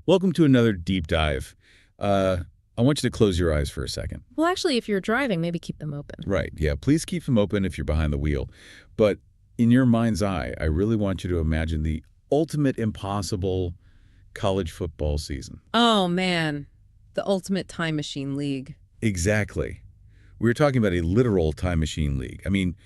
Welcome to another deep dive. I want you to close your eyes for a second. Well, actually, if you're driving, maybe keep them open. Right, yeah, please keep them open if you're behind the wheel. But in your mind's eye, I really want you to imagine the ultimate impossible college football season. Oh, man. The ultimate time machine league. Exactly. We're talking about a literal time machine league. I mean,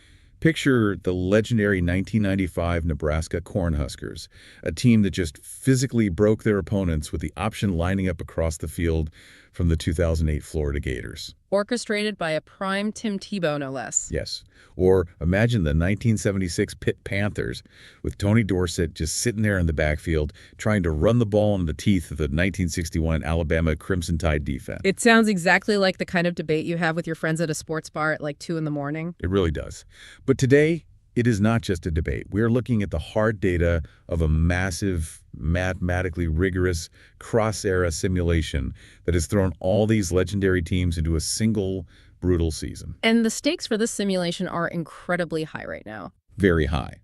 picture the legendary 1995 Nebraska Cornhuskers, a team that just physically broke their opponents with the option lining up across the field from the 2008 Florida Gators. Orchestrated by a prime Tim Tebow, no less. Yes. Or imagine the 1976 Pitt Panthers with Tony Dorsett just sitting there in the backfield trying to run the ball in the teeth of the 1961 Alabama Crimson Tide defense. It sounds exactly like the kind of debate you have with your friends at a sports bar at like 2 in the morning. It really does. But today, it is not just a debate. We're looking at the hard data of a massive, mathematically rigorous cross-era simulation that has thrown all these legendary teams into a single brutal season. And the stakes for this simulation are incredibly high right now. Very high.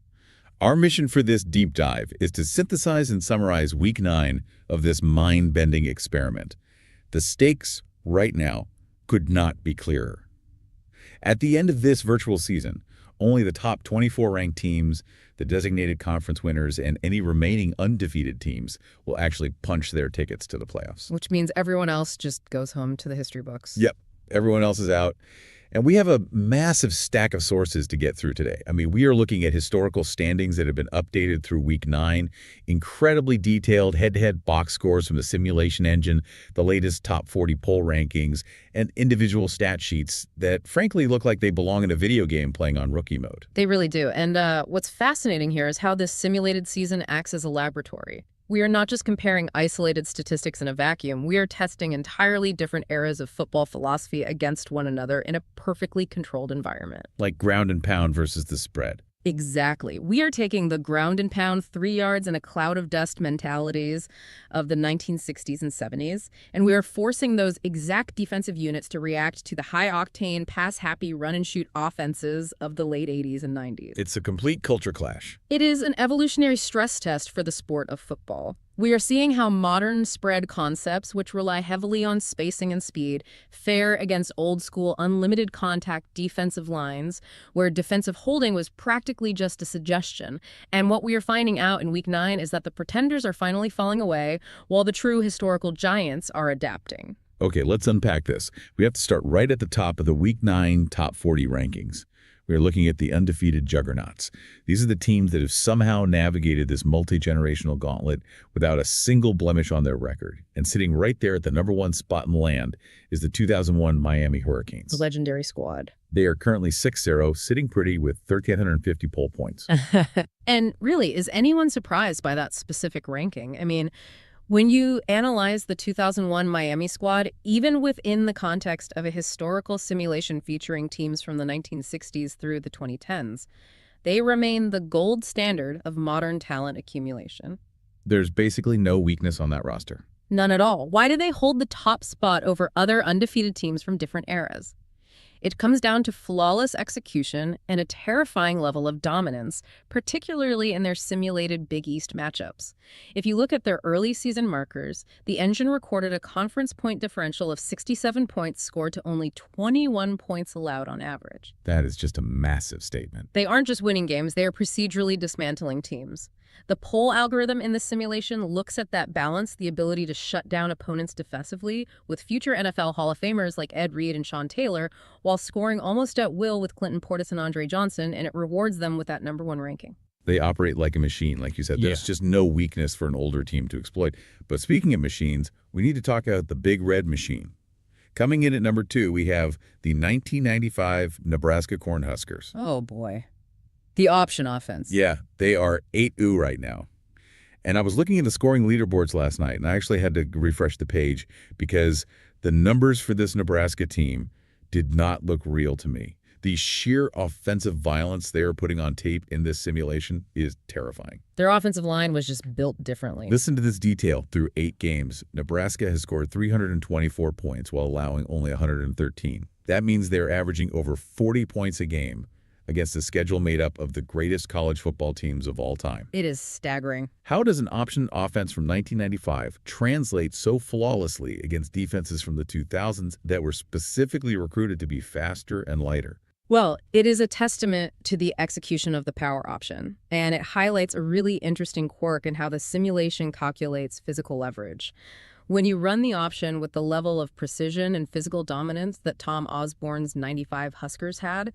Our mission for this deep dive is to synthesize and summarize Week 9 of this mind-bending experiment. The stakes, right now, could not be clearer. At the end of this virtual season, only the top 24 ranked teams, the designated conference winners, and any remaining undefeated teams will actually punch their tickets to the playoffs. Which means everyone else just goes home to the history books. Yep. Everyone else is out. And we have a massive stack of sources to get through today. I mean, we are looking at historical standings that have been updated through Week 9, incredibly detailed head-to-head box scores from the simulation engine, the latest top 40 poll rankings, and individual stat sheets that frankly look like they belong in a video game playing on rookie mode. They really do. And what's fascinating here is how this simulated season acts as a laboratory. We are not just comparing isolated statistics in a vacuum. We are testing entirely different eras of football philosophy against one another in a perfectly controlled environment. Like ground and pound versus the spread. Exactly. We are taking the ground and pound 3 yards in a cloud of dust mentalities of the 1960s and 70s, and we are forcing those exact defensive units to react to the high-octane, pass-happy, run-and-shoot offenses of the late 80s and 90s. It's a complete culture clash. It is an evolutionary stress test for the sport of football. We are seeing how modern spread concepts, which rely heavily on spacing and speed, fare against old-school unlimited contact defensive lines, where defensive holding was practically just a suggestion. And what we are finding out in Week 9 is that the pretenders are finally falling away, while the true historical giants are adapting. Okay, let's unpack this. We have to start right at the top of the Week 9 top 40 rankings. We are looking at the undefeated juggernauts. These are the teams that have somehow navigated this multi-generational gauntlet without a single blemish on their record. And sitting right there at the #1 spot in the land is the 2001 Miami Hurricanes. The legendary squad. They are currently 6-0, sitting pretty with 1,350 poll points. And really, is anyone surprised by that specific ranking? I mean, when you analyze the 2001 Miami squad, even within the context of a historical simulation featuring teams from the 1960s through the 2010s, they remain the gold standard of modern talent accumulation. There's basically no weakness on that roster. None at all. Why do they hold the top spot over other undefeated teams from different eras? It comes down to flawless execution and a terrifying level of dominance, particularly in their simulated Big East matchups. If you look at their early season markers, the engine recorded a conference point differential of 67 points scored to only 21 points allowed on average. That is just a massive statement. They aren't just winning games, they are procedurally dismantling teams. The poll algorithm in the simulation looks at that balance, the ability to shut down opponents defensively, with future NFL Hall of Famers like Ed Reed and Sean Taylor, while scoring almost at will with Clinton Portis and Andre Johnson, and it rewards them with that #1 ranking. They operate like a machine, like you said. There's just no weakness for an older team to exploit. But speaking of machines, we need to talk about the Big Red Machine. Coming in at #2, we have the 1995 Nebraska Cornhuskers. Oh, boy. The option offense. Yeah, they are 8-0 right now. And I was looking at the scoring leaderboards last night, and I actually had to refresh the page because the numbers for this Nebraska team did not look real to me. The sheer offensive violence they are putting on tape in this simulation is terrifying. Their offensive line was just built differently. Listen to this detail. Through 8 games, Nebraska has scored 324 points while allowing only 113. That means they're averaging over 40 points a game. against a schedule made up of the greatest college football teams of all time. It is staggering. How does an option offense from 1995 translate so flawlessly against defenses from the 2000s that were specifically recruited to be faster and lighter? Well, it is a testament to the execution of the power option, and it highlights a really interesting quirk in how the simulation calculates physical leverage. When you run the option with the level of precision and physical dominance that Tom Osborne's 95 Huskers had,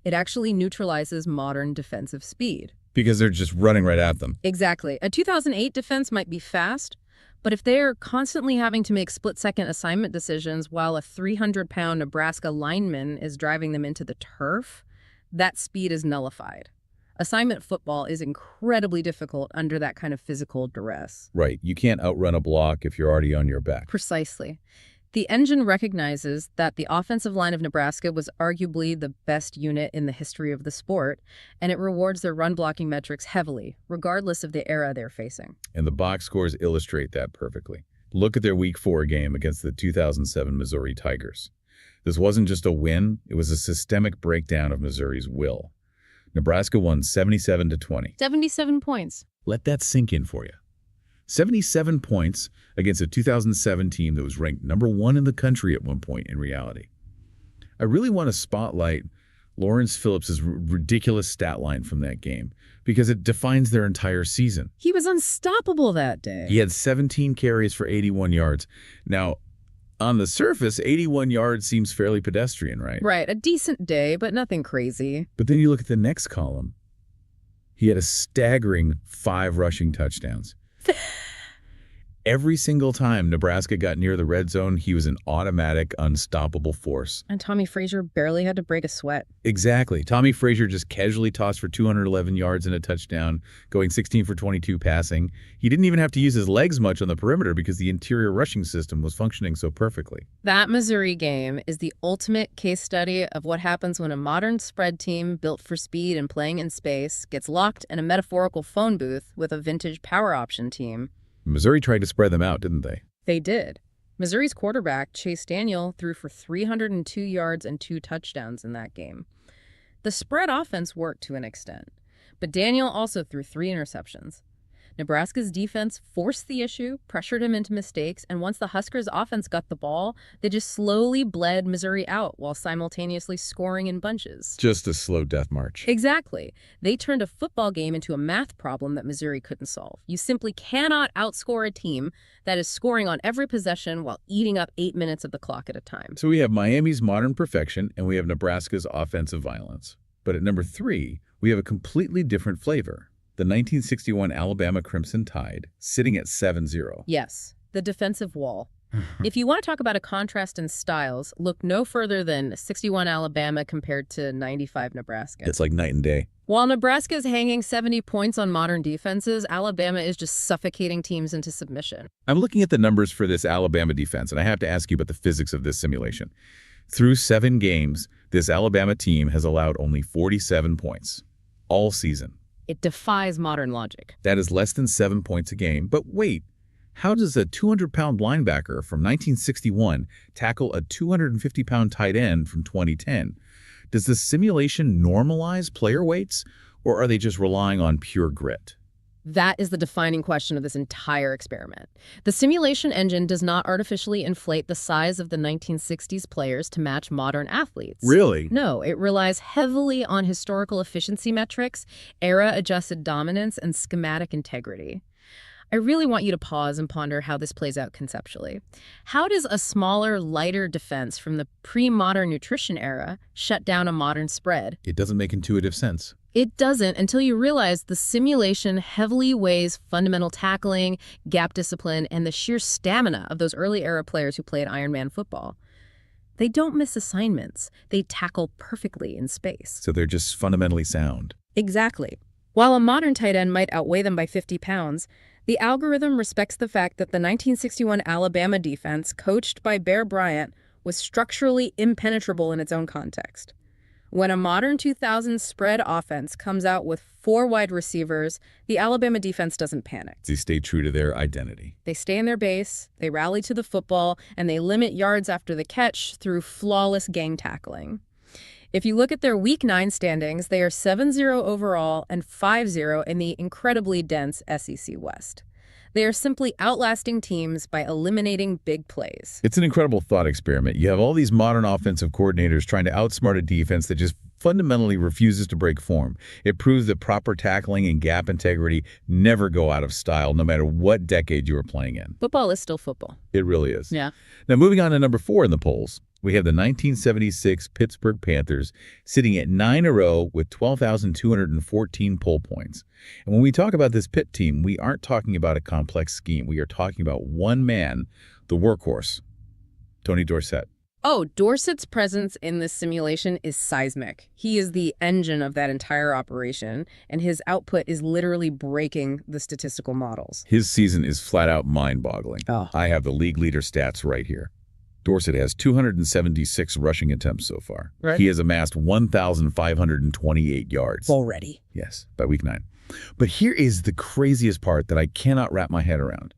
it actually neutralizes modern defensive speed. Because they're just running right at them. Exactly. A 2008 defense might be fast, but if they're constantly having to make split-second assignment decisions while a 300-pound Nebraska lineman is driving them into the turf, that speed is nullified. Assignment football is incredibly difficult under that kind of physical duress. Right. You can't outrun a block if you're already on your back. Precisely. The engine recognizes that the offensive line of Nebraska was arguably the best unit in the history of the sport, and it rewards their run-blocking metrics heavily, regardless of the era they're facing. And the box scores illustrate that perfectly. Look at their Week 4 game against the 2007 Missouri Tigers. This wasn't just a win, it was a systemic breakdown of Missouri's will. Nebraska won 77-20. 77 points. Let that sink in for you. 77 points against a 2007 team that was ranked #1 in the country at one point in reality. I really want to spotlight Lawrence Phillips' ridiculous stat line from that game because it defines their entire season. He was unstoppable that day. He had 17 carries for 81 yards. Now, on the surface, 81 yards seems fairly pedestrian, right? Right, a decent day, but nothing crazy. But then you look at the next column. He had a staggering 5 rushing touchdowns. Every single time Nebraska got near the red zone, he was an automatic, unstoppable force. And Tommy Frazier barely had to break a sweat. Exactly. Tommy Frazier just casually tossed for 211 yards and a touchdown, going 16 for 22 passing. He didn't even have to use his legs much on the perimeter because the interior rushing system was functioning so perfectly. That Missouri game is the ultimate case study of what happens when a modern spread team built for speed and playing in space gets locked in a metaphorical phone booth with a vintage power option team. Missouri tried to spread them out, didn't they? They did. Missouri's quarterback, Chase Daniel, threw for 302 yards and 2 touchdowns in that game. The spread offense worked to an extent, but Daniel also threw 3 interceptions. Nebraska's defense forced the issue, pressured him into mistakes, and once the Huskers' offense got the ball, they just slowly bled Missouri out while simultaneously scoring in bunches. Just a slow death march. Exactly. They turned a football game into a math problem that Missouri couldn't solve. You simply cannot outscore a team that is scoring on every possession while eating up 8 minutes of the clock at a time. So we have Miami's modern perfection, and we have Nebraska's offensive violence. But at number 3, we have a completely different flavor. The 1961 Alabama Crimson Tide, sitting at 7-0. Yes, the defensive wall. If you want to talk about a contrast in styles, look no further than 61 Alabama compared to 95 Nebraska. It's like night and day. While Nebraska is hanging 70 points on modern defenses, Alabama is just suffocating teams into submission. I'm looking at the numbers for this Alabama defense, and I have to ask you about the physics of this simulation. Through 7 games, this Alabama team has allowed only 47 points all season. It defies modern logic. That is less than 7 points a game. But wait, how does a 200-pound linebacker from 1961 tackle a 250-pound tight end from 2010? Does the simulation normalize player weights, or are they just relying on pure grit? That is the defining question of this entire experiment. The simulation engine does not artificially inflate the size of the 1960s players to match modern athletes. Really? No, it relies heavily on historical efficiency metrics, era-adjusted dominance, and schematic integrity. I really want you to pause and ponder how this plays out conceptually. How does a smaller, lighter defense from the pre-modern nutrition era shut down a modern spread? It doesn't make intuitive sense. It doesn't until you realize the simulation heavily weighs fundamental tackling, gap discipline, and the sheer stamina of those early-era players who played Ironman football. They don't miss assignments. They tackle perfectly in space. So they're just fundamentally sound. Exactly. While a modern tight end might outweigh them by 50 pounds, the algorithm respects the fact that the 1961 Alabama defense, coached by Bear Bryant, was structurally impenetrable in its own context. When a modern 2000s spread offense comes out with 4 wide receivers, the Alabama defense doesn't panic. They stay true to their identity. They stay in their base, they rally to the football, and they limit yards after the catch through flawless gang tackling. If you look at their Week 9 standings, they are 7-0 overall and 5-0 in the incredibly dense SEC West. They are simply outlasting teams by eliminating big plays. It's an incredible thought experiment. You have all these modern offensive coordinators trying to outsmart a defense that just fundamentally refuses to break form. It proves that proper tackling and gap integrity never go out of style, no matter what decade you are playing in. Football is still football. It really is. Yeah. Now, moving on to number 4 in the polls, we have the 1976 Pittsburgh Panthers sitting at 9-0 with 12,214 poll points. And when we talk about this Pitt team, we aren't talking about a complex scheme. We are talking about one man, the workhorse, Tony Dorsett. Oh, Dorsett's presence in this simulation is seismic. He is the engine of that entire operation, and his output is literally breaking the statistical models. His season is flat out mind-boggling. Oh. I have the league leader stats right here. Dorsett has 276 rushing attempts so far. Right. He has amassed 1,528 yards. Already. Yes, by week 9. But here is the craziest part that I cannot wrap my head around.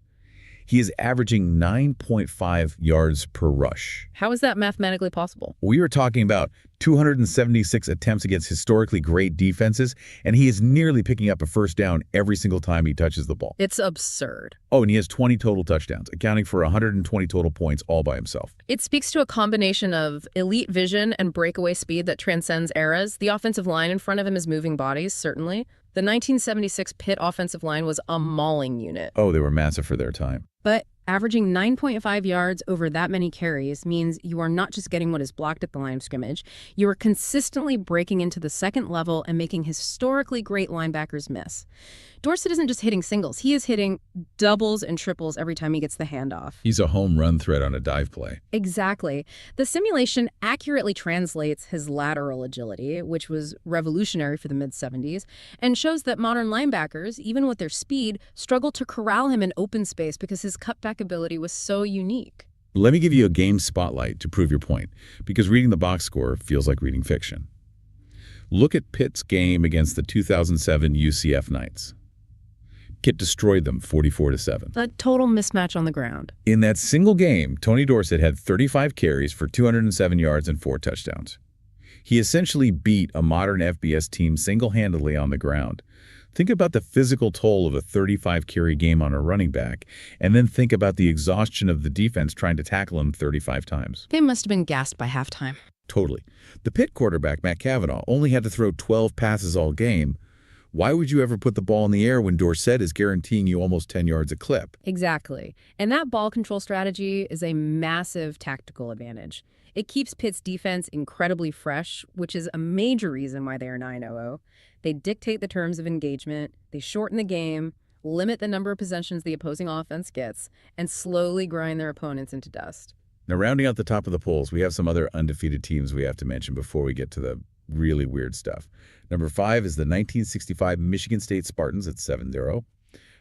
He is averaging 9.5 yards per rush. How is that mathematically possible? We are talking about 276 attempts against historically great defenses, and he is nearly picking up a first down every single time he touches the ball. It's absurd. Oh, and he has 20 total touchdowns, accounting for 120 total points all by himself. It speaks to a combination of elite vision and breakaway speed that transcends eras. The offensive line in front of him is moving bodies, certainly. The 1976 Pitt offensive line was a mauling unit. Oh, they were massive for their time. But averaging 9.5 yards over that many carries means you are not just getting what is blocked at the line of scrimmage, you are consistently breaking into the second level and making historically great linebackers miss. Dorsett isn't just hitting singles, he is hitting doubles and triples every time he gets the handoff. He's a home run threat on a dive play. Exactly. The simulation accurately translates his lateral agility, which was revolutionary for the mid-70s, and shows that modern linebackers, even with their speed, struggle to corral him in open space because his cutback ability was so unique. Let me give you a game spotlight to prove your point, because reading the box score feels like reading fiction. Look at Pitt's game against the 2007 UCF Knights. Pitt destroyed them 44-7. A total mismatch on the ground. In that single game, Tony Dorsett had 35 carries for 207 yards and 4 touchdowns. He essentially beat a modern FBS team single-handedly on the ground. Think about the physical toll of a 35-carry game on a running back, and then think about the exhaustion of the defense trying to tackle him 35 times. They must have been gassed by halftime. Totally. The Pitt quarterback, Matt Cavanaugh, only had to throw 12 passes all game. Why would you ever put the ball in the air when Dorsett is guaranteeing you almost 10 yards a clip? Exactly. And that ball control strategy is a massive tactical advantage. It keeps Pitt's defense incredibly fresh, which is a major reason why they are 9-0. They dictate the terms of engagement, they shorten the game, limit the number of possessions the opposing offense gets, and slowly grind their opponents into dust. Now, rounding out the top of the polls, we have some other undefeated teams we have to mention before we get to the really weird stuff. Number 5 is the 1965 Michigan State Spartans at 7-0.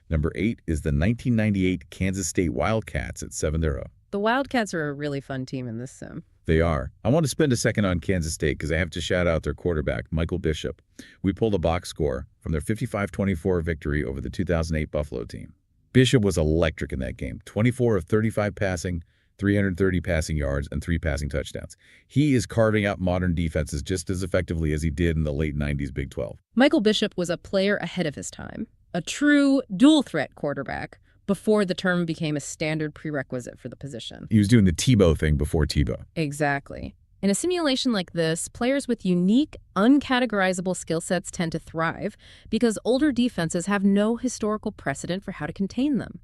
Number 8 is the 1998 Kansas State Wildcats at 7-0. The Wildcats are a really fun team in this sim. They are. I want to spend a second on Kansas State because I have to shout out their quarterback, Michael Bishop. We pulled a box score from their 55-24 victory over the 2008 Buffalo team. Bishop was electric in that game. 24 of 35 passing, 330 passing yards, and 3 passing touchdowns. He is carving out modern defenses just as effectively as he did in the late 90s Big 12. Michael Bishop was a player ahead of his time, a true dual-threat quarterback before the term became a standard prerequisite for the position. He was doing the Tebow thing before Tebow. Exactly. In a simulation like this, players with unique, uncategorizable skill sets tend to thrive because older defenses have no historical precedent for how to contain them.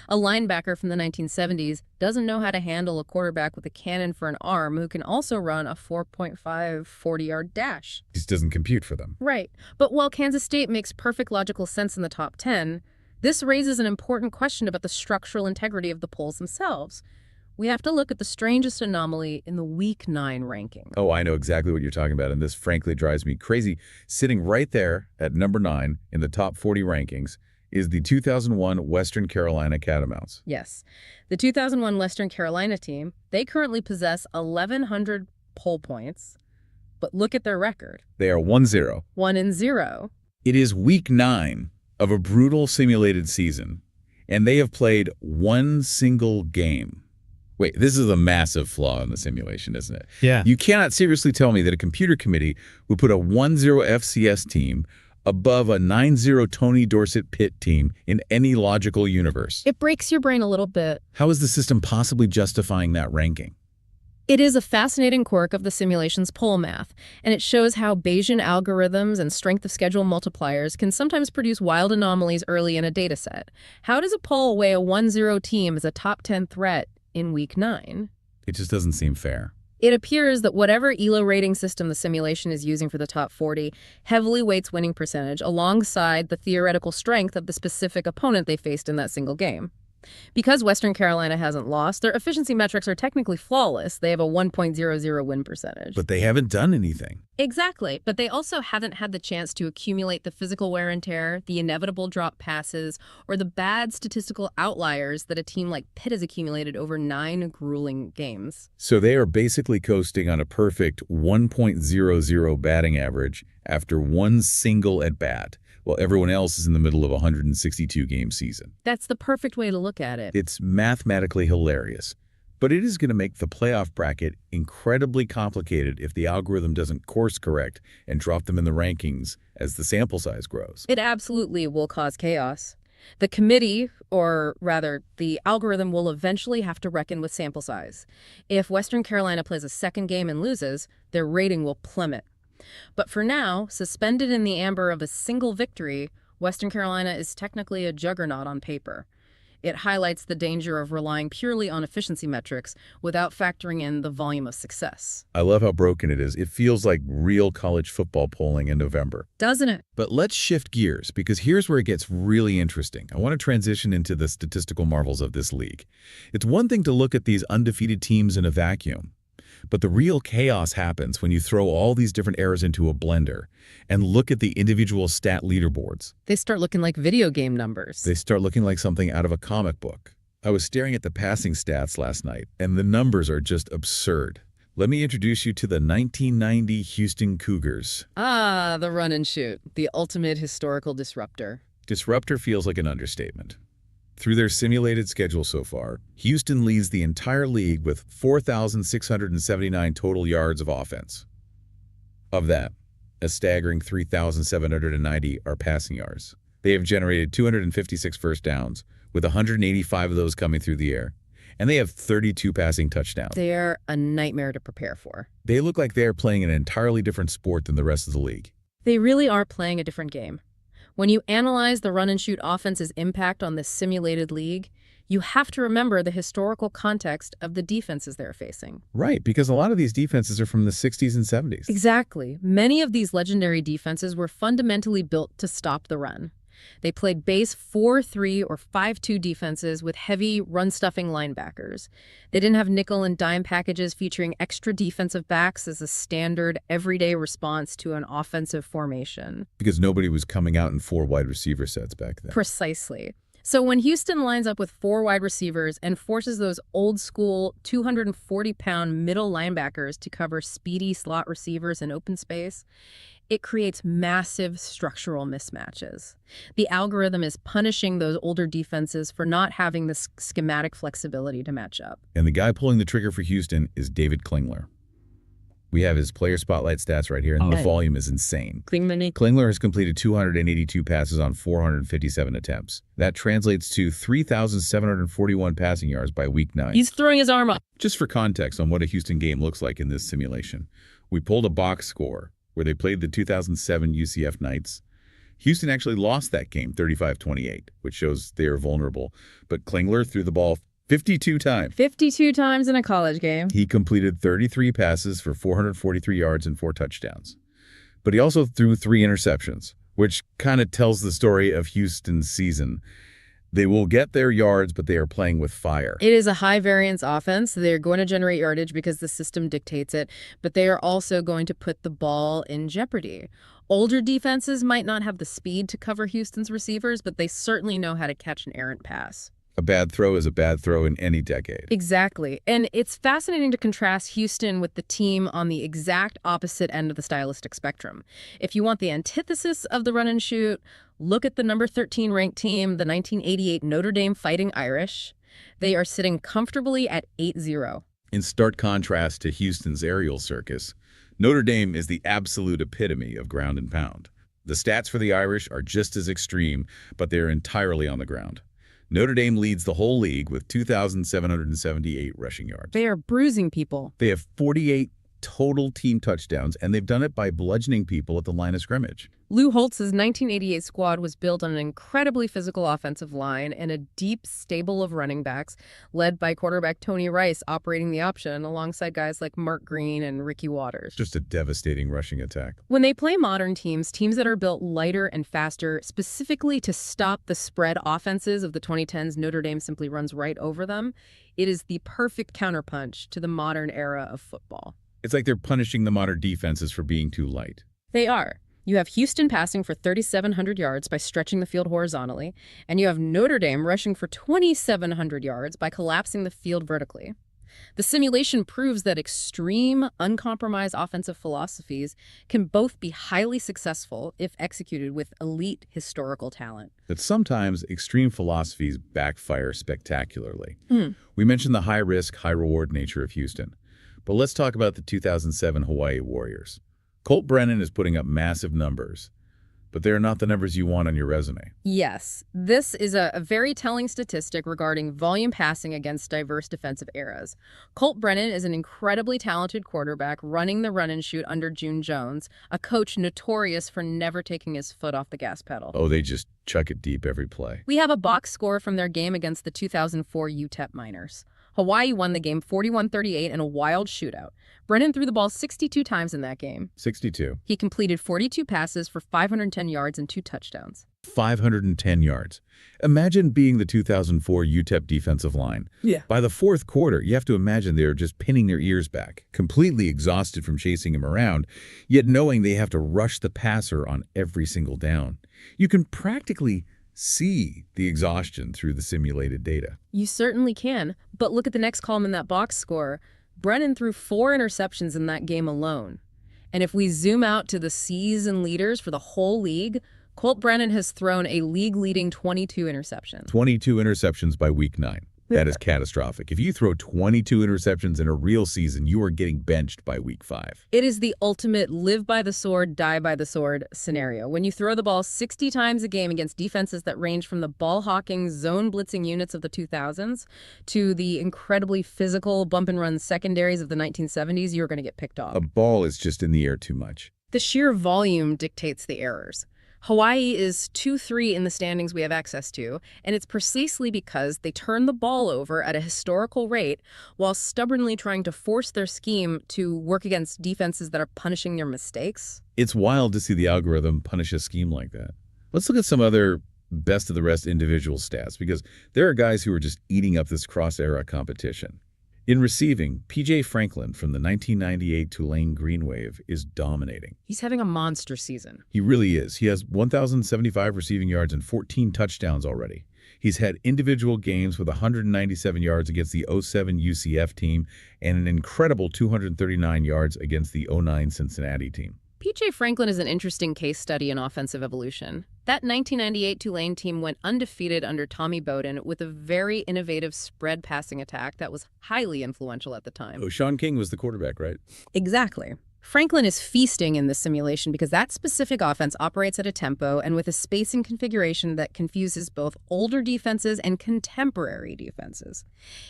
A linebacker from the 1970s doesn't know how to handle a quarterback with a cannon for an arm who can also run a 4.5 40-yard dash. This doesn't compute for them. Right. But while Kansas State makes perfect logical sense in the top 10, this raises an important question about the structural integrity of the polls themselves. We have to look at the strangest anomaly in the Week 9 ranking. Oh, I know exactly what you're talking about, and this frankly drives me crazy. Sitting right there at number 9 in the top 40 rankings is the 2001 Western Carolina Catamounts. Yes. The 2001 Western Carolina team, they currently possess 1,100 poll points, but look at their record. They are 1-0. 1-0. It is Week 9 of a brutal simulated season, and they have played one single game Wait, this is a massive flaw in the simulation, isn't it? Yeah. You cannot seriously tell me that a computer committee would put a 1-0 FCS team above a 9-0 Tony Dorsett Pitt team in any logical universe. It breaks your brain a little bit. How is the system possibly justifying that ranking? It is a fascinating quirk of the simulation's poll math, and it shows how Bayesian algorithms and strength of schedule multipliers can sometimes produce wild anomalies early in a dataset. How does a poll weigh a 1-0 team as a top 10 threat in Week 9? It just doesn't seem fair. It appears that whatever ELO rating system the simulation is using for the top 40 heavily weights winning percentage alongside the theoretical strength of the specific opponent they faced in that single game. Because Western Carolina hasn't lost, their efficiency metrics are technically flawless. They have a 1.00 win percentage. But they haven't done anything. Exactly. But they also haven't had the chance to accumulate the physical wear and tear, the inevitable drop passes, or the bad statistical outliers that a team like Pitt has accumulated over 9 grueling games. So they are basically coasting on a perfect 1.00 batting average after one single at-bat, while everyone else is in the middle of a 162-game season. That's the perfect way to look at it. It's mathematically hilarious, but it is going to make the playoff bracket incredibly complicated if the algorithm doesn't course correct and drop them in the rankings as the sample size grows. It absolutely will cause chaos. The committee, or rather, the algorithm, will eventually have to reckon with sample size. If Western Carolina plays a second game and loses, their rating will plummet. But for now, suspended in the amber of a single victory, Western Carolina is technically a juggernaut on paper. It highlights the danger of relying purely on efficiency metrics without factoring in the volume of success. I love how broken it is. It feels like real college football polling in November. Doesn't it? But let's shift gears, because here's where it gets really interesting. I want to transition into the statistical marvels of this league. It's one thing to look at these undefeated teams in a vacuum, but the real chaos happens when you throw all these different errors into a blender and look at the individual stat leaderboards. They start looking like video game numbers. They start looking like something out of a comic book. I was staring at the passing stats last night, and the numbers are just absurd. Let me introduce you to the 1990 Houston Cougars. Ah, the run and shoot, the ultimate historical disruptor. Disruptor feels like an understatement. Through their simulated schedule so far, Houston leads the entire league with 4,679 total yards of offense. Of that, a staggering 3,790 are passing yards. They have generated 256 first downs, with 185 of those coming through the air, and they have 32 passing touchdowns. They're a nightmare to prepare for. They look like they are playing an entirely different sport than the rest of the league. They really are playing a different game. When you analyze the run-and-shoot offense's impact on this simulated league, you have to remember the historical context of the defenses they're facing. Right, because a lot of these defenses are from the 60s and 70s. Exactly. Many of these legendary defenses were fundamentally built to stop the run. They played base 4-3 or 5-2 defenses with heavy run-stuffing linebackers. They didn't have nickel and dime packages featuring extra defensive backs as a standard, everyday response to an offensive formation. Because nobody was coming out in 4 wide receiver sets back then. Precisely. So when Houston lines up with 4 wide receivers and forces those old-school 240-pound middle linebackers to cover speedy slot receivers in open space, it creates massive structural mismatches. The algorithm is punishing those older defenses for not having the schematic flexibility to match up. And the guy pulling the trigger for Houston is David Klingler. We have his player spotlight stats right here, and the volume is insane. Klingler has completed 282 passes on 457 attempts. That translates to 3,741 passing yards by week 9. He's throwing his arm up. Just for context on what a Houston game looks like in this simulation, we pulled a box score where they played the 2007 UCF Knights. Houston actually lost that game 35-28, which shows they are vulnerable. But Klingler threw the ball 52 times. 52 times in a college game. He completed 33 passes for 443 yards and 4 touchdowns. But he also threw 3 interceptions, which kind of tells the story of Houston's season. They will get their yards, but they are playing with fire. It is a high-variance offense. They're going to generate yardage because the system dictates it, but they are also going to put the ball in jeopardy. Older defenses might not have the speed to cover Houston's receivers, but they certainly know how to catch an errant pass. A bad throw is a bad throw in any decade. Exactly. And it's fascinating to contrast Houston with the team on the exact opposite end of the stylistic spectrum. If you want the antithesis of the run and shoot, look at the number 13 ranked team, the 1988 Notre Dame Fighting Irish. They are sitting comfortably at 8-0. In stark contrast to Houston's aerial circus, Notre Dame is the absolute epitome of ground and pound. The stats for the Irish are just as extreme, but they're entirely on the ground. Notre Dame leads the whole league with 2,778 rushing yards. They are bruising people. They have 48 total team touchdowns, and they've done it by bludgeoning people at the line of scrimmage. Lou Holtz's 1988 squad was built on an incredibly physical offensive line and a deep stable of running backs, led by quarterback Tony Rice operating the option alongside guys like Mark Green and Ricky Waters. Just a devastating rushing attack. When they play modern teams that are built lighter and faster, specifically to stop the spread offenses of the 2010s, Notre Dame simply runs right over them. It is the perfect counterpunch to the modern era of football. It's like they're punishing the modern defenses for being too light. They are. You have Houston passing for 3,700 yards by stretching the field horizontally, and you have Notre Dame rushing for 2,700 yards by collapsing the field vertically. The simulation proves that extreme, uncompromised offensive philosophies can both be highly successful if executed with elite historical talent. That sometimes extreme philosophies backfire spectacularly. We mentioned the high-risk, high-reward nature of Houston. But let's talk about the 2007 Hawaii Warriors. Colt Brennan is putting up massive numbers, but they're not the numbers you want on your resume. Yes, this is a very telling statistic regarding volume passing against diverse defensive eras. Colt Brennan is an incredibly talented quarterback running the run and shoot under June Jones, a coach notorious for never taking his foot off the gas pedal. Oh, they just chuck it deep every play. We have a box score from their game against the 2004 UTEP Miners. Hawaii won the game 41-38 in a wild shootout. Brennan threw the ball 62 times in that game. 62. He completed 42 passes for 510 yards and 2 touchdowns. 510 yards. Imagine being the 2004 UTEP defensive line. Yeah. By the fourth quarter, you have to imagine they're just pinning their ears back, completely exhausted from chasing him around, yet knowing they have to rush the passer on every single down. You can practically see the exhaustion through the simulated data. You certainly can, but look at the next column in that box score. Brennan threw 4 interceptions in that game alone. And if we zoom out to the season leaders for the whole league, Colt Brennan has thrown a league-leading 22 interceptions. 22 interceptions by week 9. That is catastrophic. If you throw 22 interceptions in a real season, you are getting benched by week 5. It is the ultimate live by the sword, die by the sword scenario. When you throw the ball 60 times a game against defenses that range from the ball-hawking, zone-blitzing units of the 2000s to the incredibly physical bump-and-run secondaries of the 1970s, you're going to get picked off. A ball is just in the air too much. The sheer volume dictates the errors. Hawaii is 2-3 in the standings we have access to, and it's precisely because they turn the ball over at a historical rate while stubbornly trying to force their scheme to work against defenses that are punishing their mistakes. It's wild to see the algorithm punish a scheme like that. Let's look at some other best-of-the-rest individual stats, because there are guys who are just eating up this cross-era competition. In receiving, P.J. Franklin from the 1998 Tulane Green Wave is dominating. He's having a monster season. He really is. He has 1,075 receiving yards and 14 touchdowns already. He's had individual games with 197 yards against the 07 UCF team and an incredible 239 yards against the 09 Cincinnati team. P.J. Franklin is an interesting case study in offensive evolution. That 1998 Tulane team went undefeated under Tommy Bowden with a very innovative spread passing attack that was highly influential at the time. Oh, Sean King was the quarterback, right? Exactly. Franklin is feasting in this simulation because that specific offense operates at a tempo and with a spacing configuration that confuses both older defenses and contemporary defenses.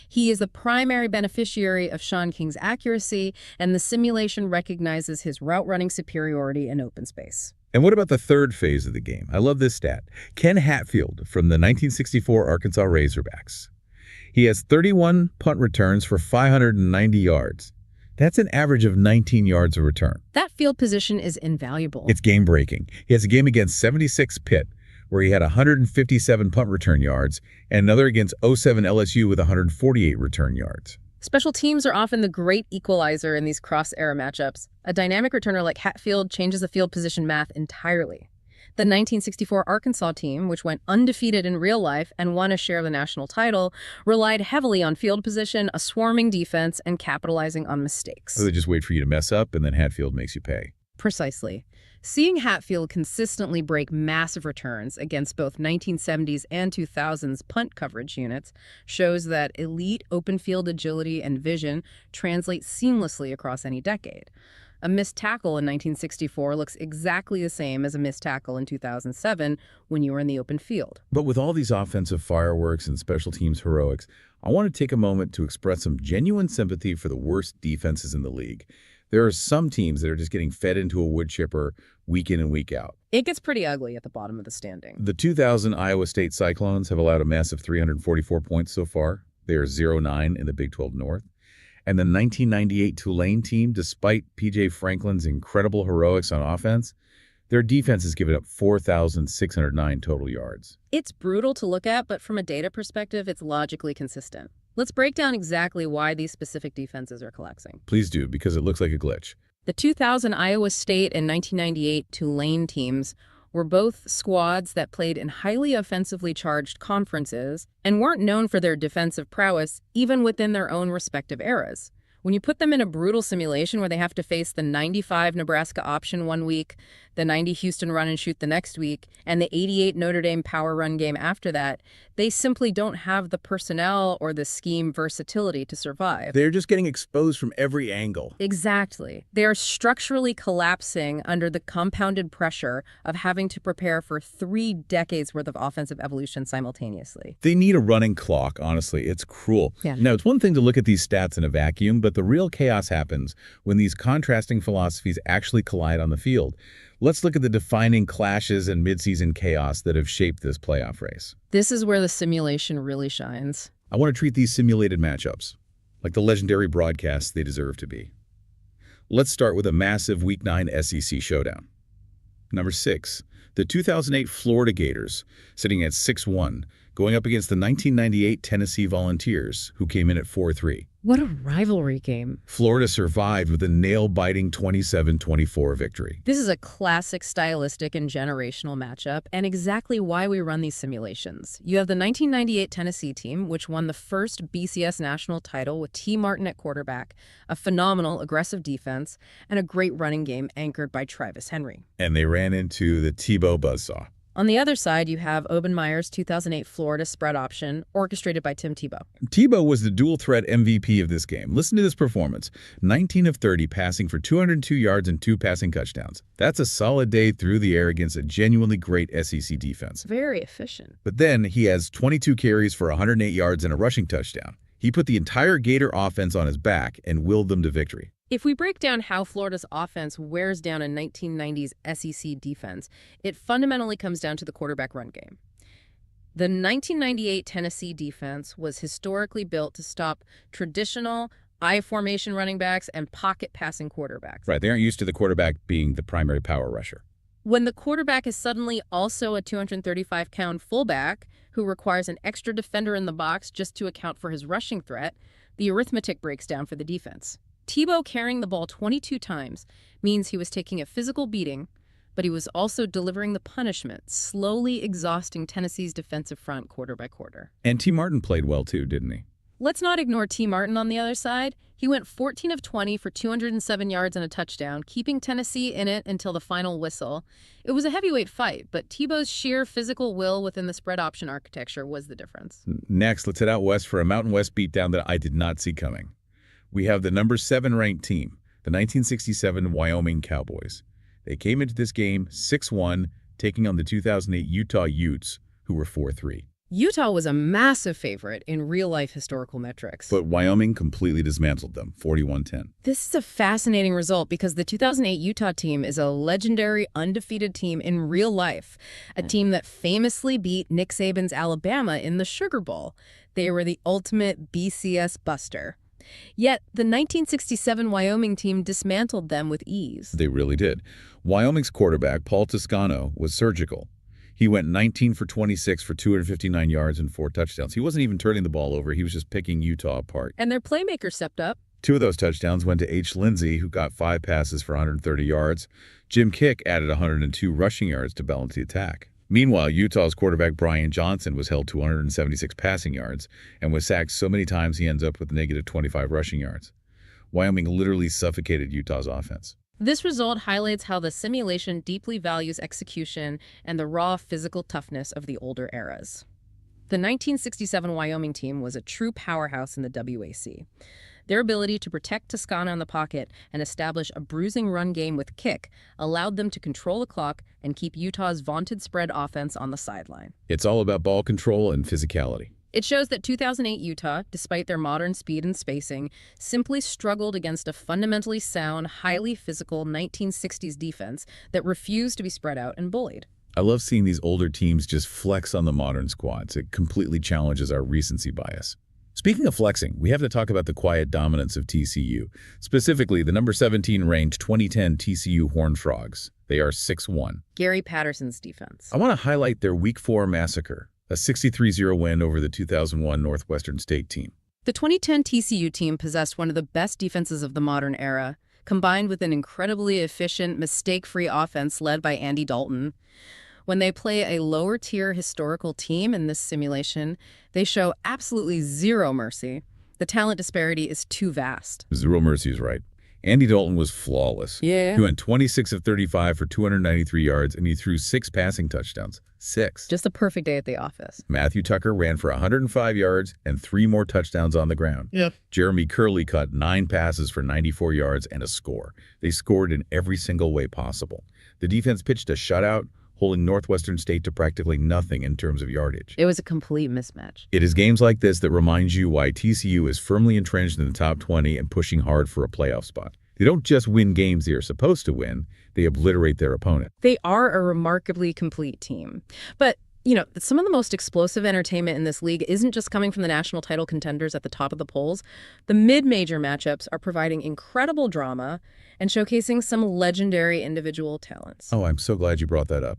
He is the primary beneficiary of Sean King's accuracy, and the simulation recognizes his route-running superiority in open space. And what about the third phase of the game? I love this stat. Ken Hatfield from the 1964 Arkansas Razorbacks. He has 31 punt returns for 590 yards. That's an average of 19 yards a return. That field position is invaluable. It's game-breaking. He has a game against 76 Pitt, where he had 157 punt return yards, and another against 07 LSU with 148 return yards. Special teams are often the great equalizer in these cross-era matchups. A dynamic returner like Hatfield changes the field position math entirely. The 1964 Arkansas team, which went undefeated in real life and won a share of the national title, relied heavily on field position, a swarming defense, and capitalizing on mistakes. So they just wait for you to mess up, and then Hatfield makes you pay. Precisely. Seeing Hatfield consistently break massive returns against both 1970s and 2000s punt coverage units shows that elite open field agility and vision translate seamlessly across any decade. A missed tackle in 1964 looks exactly the same as a missed tackle in 2007 when you were in the open field. But with all these offensive fireworks and special teams heroics, I want to take a moment to express some genuine sympathy for the worst defenses in the league. There are some teams that are just getting fed into a wood chipper week in and week out. It gets pretty ugly at the bottom of the standing. The 2000 Iowa State Cyclones have allowed a massive 344 points so far. They are 0-9 in the Big 12 North. And the 1998 Tulane team, despite P.J. Franklin's incredible heroics on offense, their defense has given up 4,609 total yards. It's brutal to look at, but from a data perspective, it's logically consistent. Let's break down exactly why these specific defenses are collapsing. Please do, because it looks like a glitch. The 2000 Iowa State and 1998 Tulane teams were both squads that played in highly offensively charged conferences and weren't known for their defensive prowess even within their own respective eras. When you put them in a brutal simulation where they have to face the 95 Nebraska option one week, the 90 Houston run and shoot the next week, and the 88 Notre Dame power run game after that, they simply don't have the personnel or the scheme versatility to survive. They're just getting exposed from every angle. Exactly. They are structurally collapsing under the compounded pressure of having to prepare for 3 decades worth of offensive evolution simultaneously. They need a running clock, honestly. It's cruel. Yeah. Now, it's one thing to look at these stats in a vacuum, but the real chaos happens when these contrasting philosophies actually collide on the field. Let's look at the defining clashes and midseason chaos that have shaped this playoff race. This is where the simulation really shines. I want to treat these simulated matchups like the legendary broadcasts they deserve to be. Let's start with a massive Week 9 SEC showdown. Number 6, the 2008 Florida Gators, sitting at 6-1, going up against the 1998 Tennessee Volunteers, who came in at 4-3. What a rivalry game. Florida survived with a nail-biting 27-24 victory. This is a classic stylistic and generational matchup, and exactly why we run these simulations. You have the 1998 Tennessee team, which won the first BCS national title with T. Martin at quarterback, a phenomenal aggressive defense, and a great running game anchored by Travis Henry. And they ran into the Tebow buzzsaw. On the other side, you have Obenmeyer's 2008 Florida spread option, orchestrated by Tim Tebow. Tebow was the dual-threat MVP of this game. Listen to this performance. 19 of 30 passing for 202 yards and 2 passing touchdowns. That's a solid day through the air against a genuinely great SEC defense. Very efficient. But then he has 22 carries for 108 yards and a rushing touchdown. He put the entire Gator offense on his back and willed them to victory. If we break down how Florida's offense wears down a 1990s SEC defense, it fundamentally comes down to the quarterback run game. The 1998 Tennessee defense was historically built to stop traditional I-formation running backs and pocket passing quarterbacks. Right, they aren't used to the quarterback being the primary power rusher. When the quarterback is suddenly also a 235-pound fullback who requires an extra defender in the box just to account for his rushing threat, the arithmetic breaks down for the defense. Tebow carrying the ball 22 times means he was taking a physical beating, but he was also delivering the punishment, slowly exhausting Tennessee's defensive front quarter by quarter. And T. Martin played well too, didn't he? Let's not ignore T. Martin on the other side. He went 14 of 20 for 207 yards and a touchdown, keeping Tennessee in it until the final whistle. It was a heavyweight fight, but Tebow's sheer physical will within the spread option architecture was the difference. Next, let's head out west for a Mountain West beatdown that I did not see coming. We have the number 7 ranked team, the 1967 Wyoming Cowboys. They came into this game 6-1, taking on the 2008 Utah Utes, who were 4-3. Utah was a massive favorite in real-life historical metrics. But Wyoming completely dismantled them, 41-10. This is a fascinating result because the 2008 Utah team is a legendary, undefeated team in real life, a team that famously beat Nick Saban's Alabama in the Sugar Bowl. They were the ultimate BCS buster. Yet, the 1967 Wyoming team dismantled them with ease. They really did. Wyoming's quarterback, Paul Toscano, was surgical. He went 19 for 26 for 259 yards and 4 touchdowns. He wasn't even turning the ball over. He was just picking Utah apart. And their playmaker stepped up. 2 of those touchdowns went to H. Lindsey, who got 5 passes for 130 yards. Jim Kick added 102 rushing yards to balance the attack. Meanwhile, Utah's quarterback Brian Johnson was held to 176 passing yards and was sacked so many times he ends up with negative 25 rushing yards. Wyoming literally suffocated Utah's offense. This result highlights how the simulation deeply values execution and the raw physical toughness of the older eras. The 1967 Wyoming team was a true powerhouse in the WAC. Their ability to protect Toscana in the pocket and establish a bruising run game with kick allowed them to control the clock and keep Utah's vaunted spread offense on the sideline. It's all about ball control and physicality. It shows that 2008 Utah, despite their modern speed and spacing, simply struggled against a fundamentally sound, highly physical 1960s defense that refused to be spread out and bullied. I love seeing these older teams just flex on the modern squads. It completely challenges our recency bias. Speaking of flexing, we have to talk about the quiet dominance of TCU, specifically the number 17 ranked 2010 TCU Horned Frogs. They are 6-1. Gary Patterson's defense. I want to highlight their Week 4 massacre, a 63-0 win over the 2001 Northwestern State team. The 2010 TCU team possessed one of the best defenses of the modern era, combined with an incredibly efficient, mistake-free offense led by Andy Dalton. When they play a lower-tier historical team in this simulation, they show absolutely zero mercy. The talent disparity is too vast. Zero mercy is right. Andy Dalton was flawless. Yeah. He went 26 of 35 for 293 yards, and he threw 6 passing touchdowns. 6. Just a perfect day at the office. Matthew Tucker ran for 105 yards and 3 more touchdowns on the ground. Yep. Jeremy Curley caught 9 passes for 94 yards and a score. They scored in every single way possible. The defense pitched a shutout, holding Northwestern State to practically nothing in terms of yardage. It was a complete mismatch. It is games like this that remind you why TCU is firmly entrenched in the top 20 and pushing hard for a playoff spot. They don't just win games they are supposed to win, they obliterate their opponent. They are a remarkably complete team. But, some of the most explosive entertainment in this league isn't just coming from the national title contenders at the top of the polls. The mid-major matchups are providing incredible drama and showcasing some legendary individual talents. Oh, I'm so glad you brought that up.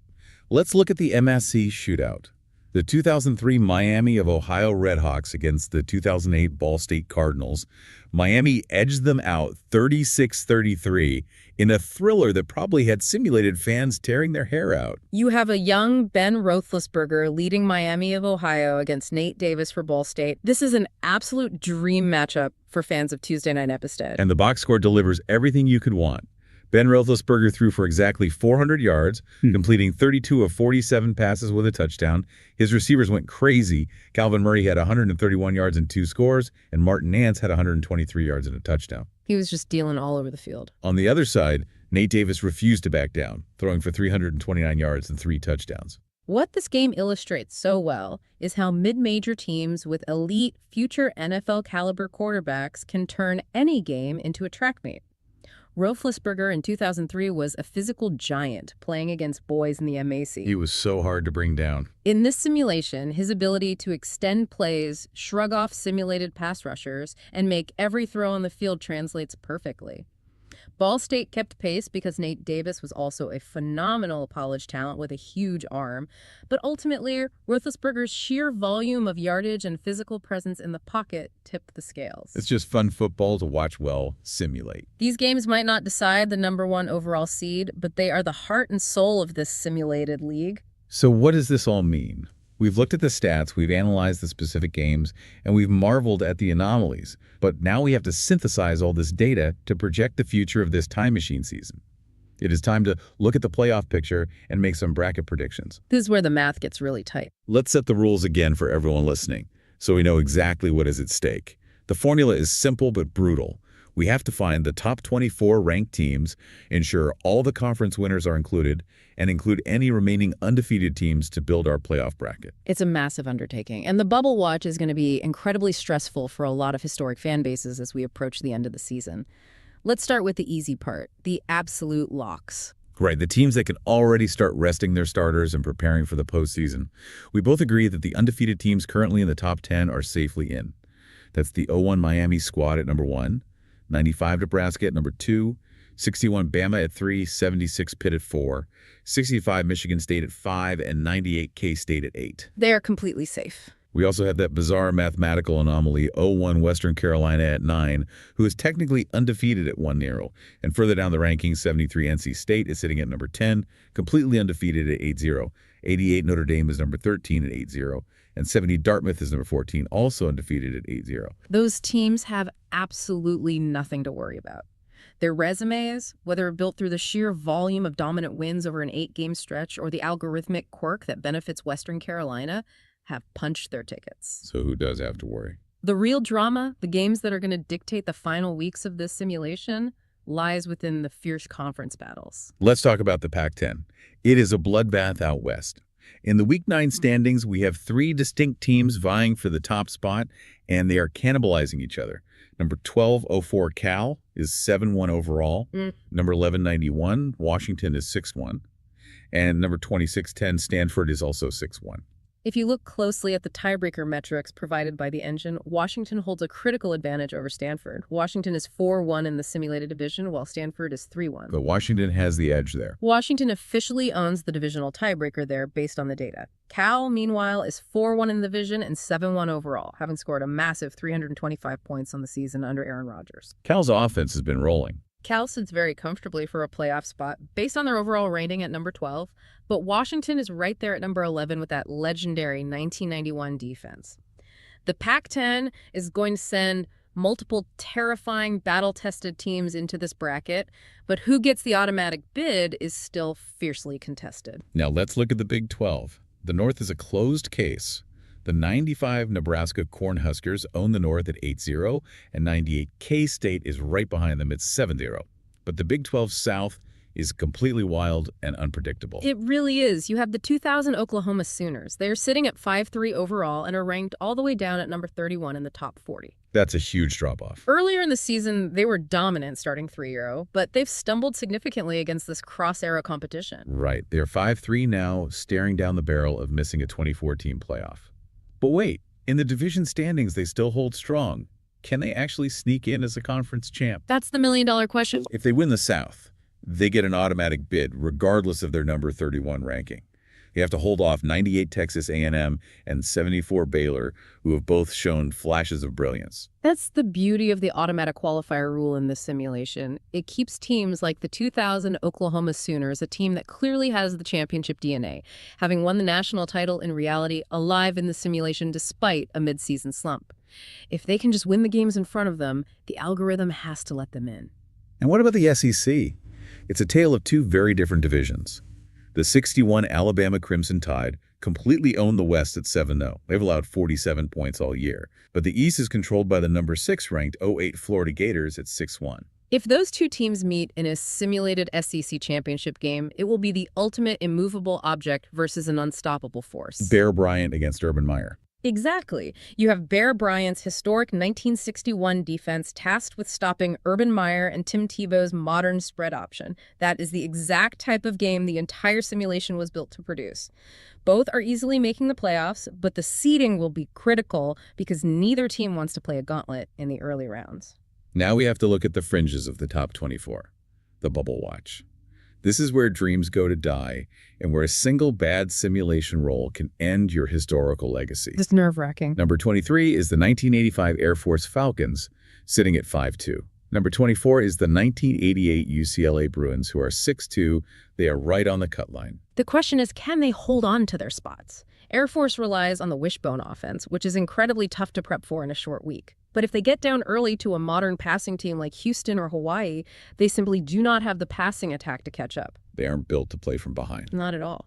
Let's look at the MSC shootout. The 2003 Miami of Ohio Redhawks against the 2008 Ball State Cardinals. Miami edged them out 36-33 in a thriller that probably had simulated fans tearing their hair out. You have a young Ben Roethlisberger leading Miami of Ohio against Nate Davis for Ball State. This is an absolute dream matchup for fans of Tuesday Night Epstead. And the box score delivers everything you could want. Ben Roethlisberger threw for exactly 400 yards, completing 32 of 47 passes with a touchdown. His receivers went crazy. Calvin Murray had 131 yards and 2 scores, and Martin Nance had 123 yards and a touchdown. He was just dealing all over the field. On the other side, Nate Davis refused to back down, throwing for 329 yards and 3 touchdowns. What this game illustrates so well is how mid-major teams with elite, future NFL-caliber quarterbacks can turn any game into a track meet. Roethlisberger in 2003 was a physical giant playing against boys in the MAC. He was so hard to bring down. In this simulation, his ability to extend plays, shrug off simulated pass rushers, and make every throw on the field translates perfectly. Ball State kept pace because Nate Davis was also a phenomenal college talent with a huge arm, but ultimately, Roethlisberger's sheer volume of yardage and physical presence in the pocket tipped the scales. It's just fun football to watch well simulate. These games might not decide the #1 overall seed, but they are the heart and soul of this simulated league. So what does this all mean? We've looked at the stats, we've analyzed the specific games, and we've marveled at the anomalies. But now we have to synthesize all this data to project the future of this time machine season. It is time to look at the playoff picture and make some bracket predictions. This is where the math gets really tight. Let's set the rules again for everyone listening, so we know exactly what is at stake. The formula is simple but brutal. We have to find the top 24 ranked teams, ensure all the conference winners are included, and include any remaining undefeated teams to build our playoff bracket. It's a massive undertaking, and the bubble watch is going to be incredibly stressful for a lot of historic fan bases as we approach the end of the season. Let's start with the easy part, the absolute locks. Right, the teams that can already start resting their starters and preparing for the postseason. We both agree that the undefeated teams currently in the top 10 are safely in. That's the 01 Miami squad at number 1, 95 Nebraska at number 2, 61 Bama at 3, 76 Pitt at 4, 65 Michigan State at 5, and 98 K-State at 8. They are completely safe. We also have that bizarre mathematical anomaly, 01 Western Carolina at 9, who is technically undefeated at 1-0. And further down the rankings, 73 NC State is sitting at number 10, completely undefeated at 8-0. 88 Notre Dame is number 13 at 8-0. And 70 Dartmouth is number 14, also undefeated at 8-0. Those teams have absolutely nothing to worry about. Their resumes, whether built through the sheer volume of dominant wins over an 8-game stretch or the algorithmic quirk that benefits Western Carolina, have punched their tickets. So who does have to worry? The real drama, the games that are going to dictate the final weeks of this simulation, lies within the fierce conference battles. Let's talk about the Pac-10. It is a bloodbath out west. In the Week 9 standings, we have 3 distinct teams vying for the top spot, and they are cannibalizing each other. Number 1204 Cal is 7-1 overall. Number 1191 Washington is 6-1. And number 2610 Stanford is also 6-1. If you look closely at the tiebreaker metrics provided by the engine, Washington holds a critical advantage over Stanford. Washington is 4-1 in the simulated division, while Stanford is 3-1. But Washington has the edge there. Washington officially owns the divisional tiebreaker there based on the data. Cal, meanwhile, is 4-1 in the division and 7-1 overall, having scored a massive 325 points on the season under Aaron Rodgers. Cal's offense has been rolling. Cal sits very comfortably for a playoff spot based on their overall rating at number 12, but Washington is right there at number 11 with that legendary 1991 defense. The Pac-10 is going to send multiple terrifying battle-tested teams into this bracket, but who gets the automatic bid is still fiercely contested. Now let's look at the Big 12. The North is a closed case. The 95 Nebraska Cornhuskers own the North at 8-0, and 98 K-State is right behind them at 7-0. But the Big 12 South is completely wild and unpredictable. It really is. You have the 2000 Oklahoma Sooners. They are sitting at 5-3 overall and are ranked all the way down at number 31 in the top 40. That's a huge drop-off. Earlier in the season, they were dominant starting 3-0, but they've stumbled significantly against this cross-era competition. Right. They're 5-3 now, staring down the barrel of missing a 24-team playoff. But wait, in the division standings, they still hold strong. Can they actually sneak in as a conference champ? That's the million-dollar question. If they win the South, they get an automatic bid, regardless of their number 31 ranking. They have to hold off 98 Texas A&M and 74 Baylor, who have both shown flashes of brilliance. That's the beauty of the automatic qualifier rule in this simulation. It keeps teams like the 2000 Oklahoma Sooners, a team that clearly has the championship DNA, having won the national title in reality, alive in the simulation despite a midseason slump. If they can just win the games in front of them, the algorithm has to let them in. And what about the SEC? It's a tale of 2 very different divisions. The 61 Alabama Crimson Tide completely own the West at 7-0. They've allowed 47 points all year. But the East is controlled by the number 6 ranked 08 Florida Gators at 6-1. If those 2 teams meet in a simulated SEC championship game, it will be the ultimate immovable object versus an unstoppable force. Bear Bryant against Urban Meyer. Exactly. You have Bear Bryant's historic 1961 defense tasked with stopping Urban Meyer and Tim Tebow's modern spread option. That is the exact type of game the entire simulation was built to produce. Both are easily making the playoffs, but the seeding will be critical because neither team wants to play a gauntlet in the early rounds. Now we have to look at the fringes of the top 24, the bubble watch. This is where dreams go to die and where a single bad simulation roll can end your historical legacy. It's nerve-wracking. Number 23 is the 1985 Air Force Falcons, sitting at 5-2. Number 24 is the 1988 UCLA Bruins, who are 6-2. They are right on the cut line. The question is, can they hold on to their spots? Air Force relies on the wishbone offense, which is incredibly tough to prep for in a short week. But if they get down early to a modern passing team like Houston or Hawaii, they simply do not have the passing attack to catch up. They aren't built to play from behind. Not at all.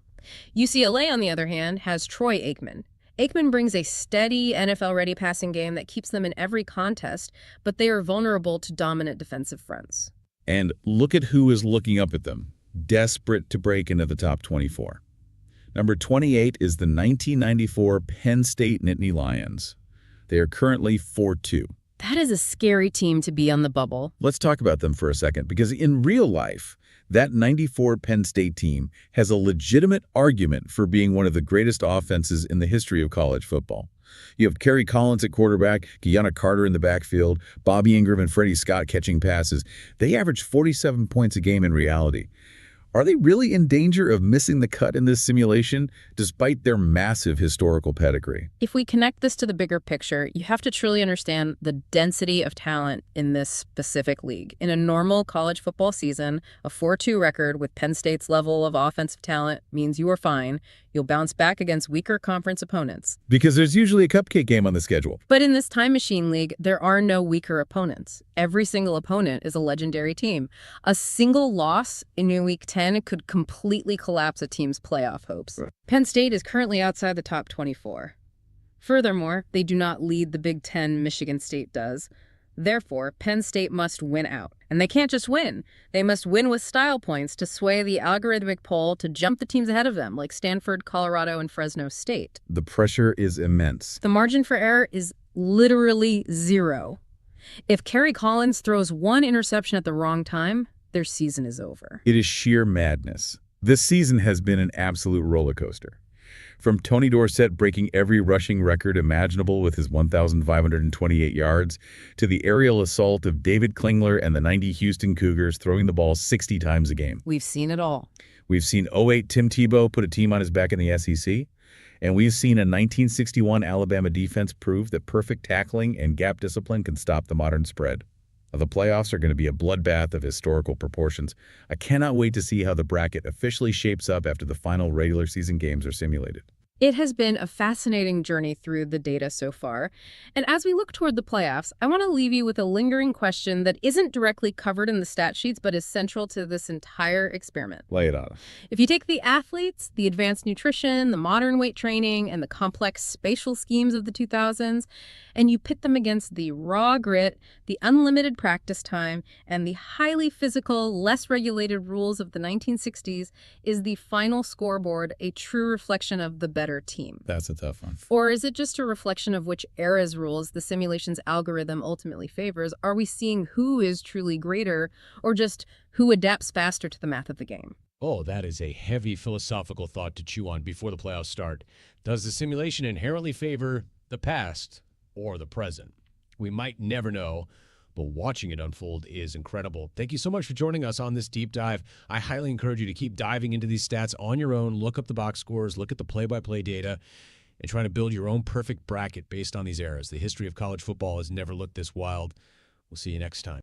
UCLA, on the other hand, has Troy Aikman. Aikman brings a steady, NFL-ready passing game that keeps them in every contest, but they are vulnerable to dominant defensive fronts. And look at who is looking up at them, desperate to break into the top 24. Number 28 is the 1994 Penn State Nittany Lions. They are currently 4-2. That is a scary team to be on the bubble. Let's talk about them for a second, because in real life, that 94 Penn State team has a legitimate argument for being one of the greatest offenses in the history of college football. You have Kerry Collins at quarterback, Guyana Carter in the backfield, Bobby Ingram and Freddie Scott catching passes. They average 47 points a game in reality. Are they really in danger of missing the cut in this simulation, despite their massive historical pedigree? If we connect this to the bigger picture, you have to truly understand the density of talent in this specific league. In a normal college football season, a 4-2 record with Penn State's level of offensive talent means you are fine. You'll bounce back against weaker conference opponents. Because there's usually a cupcake game on the schedule. But in this Time Machine League, there are no weaker opponents. Every single opponent is a legendary team. A single loss in Week 10 could completely collapse a team's playoff hopes. Right. Penn State is currently outside the top 24. Furthermore, they do not lead the Big Ten. Michigan State does. Therefore, Penn State must win out. And they can't just win. They must win with style points to sway the algorithmic poll to jump the teams ahead of them, like Stanford, Colorado, and Fresno State. The pressure is immense. The margin for error is literally zero. If Kerry Collins throws one interception at the wrong time, their season is over. It is sheer madness. This season has been an absolute roller coaster. From Tony Dorsett breaking every rushing record imaginable with his 1,528 yards, to the aerial assault of David Klingler and the 90 Houston Cougars throwing the ball 60 times a game. We've seen it all. We've seen '08 Tim Tebow put a team on his back in the SEC, and we've seen a 1961 Alabama defense prove that perfect tackling and gap discipline can stop the modern spread. The playoffs are going to be a bloodbath of historical proportions. I cannot wait to see how the bracket officially shapes up after the final regular season games are simulated. It has been a fascinating journey through the data so far. And as we look toward the playoffs, I want to leave you with a lingering question that isn't directly covered in the stat sheets, but is central to this entire experiment. Lay it on us. If you take the athletes, the advanced nutrition, the modern weight training, and the complex spatial schemes of the 2000s, and you pit them against the raw grit, the unlimited practice time, and the highly physical, less regulated rules of the 1960s, is the final scoreboard a true reflection of the better team? That's a tough one. Or is it just a reflection of which era's rules the simulation's algorithm ultimately favors? Are we seeing who is truly greater, or just who adapts faster to the math of the game? Oh, that is a heavy philosophical thought to chew on before the playoffs start. Does the simulation inherently favor the past or the present? We might never know, but watching it unfold is incredible. Thank you so much for joining us on this deep dive. I highly encourage you to keep diving into these stats on your own. Look up the box scores, look at the play-by-play data, and try to build your own perfect bracket based on these eras. The history of college football has never looked this wild. We'll see you next time.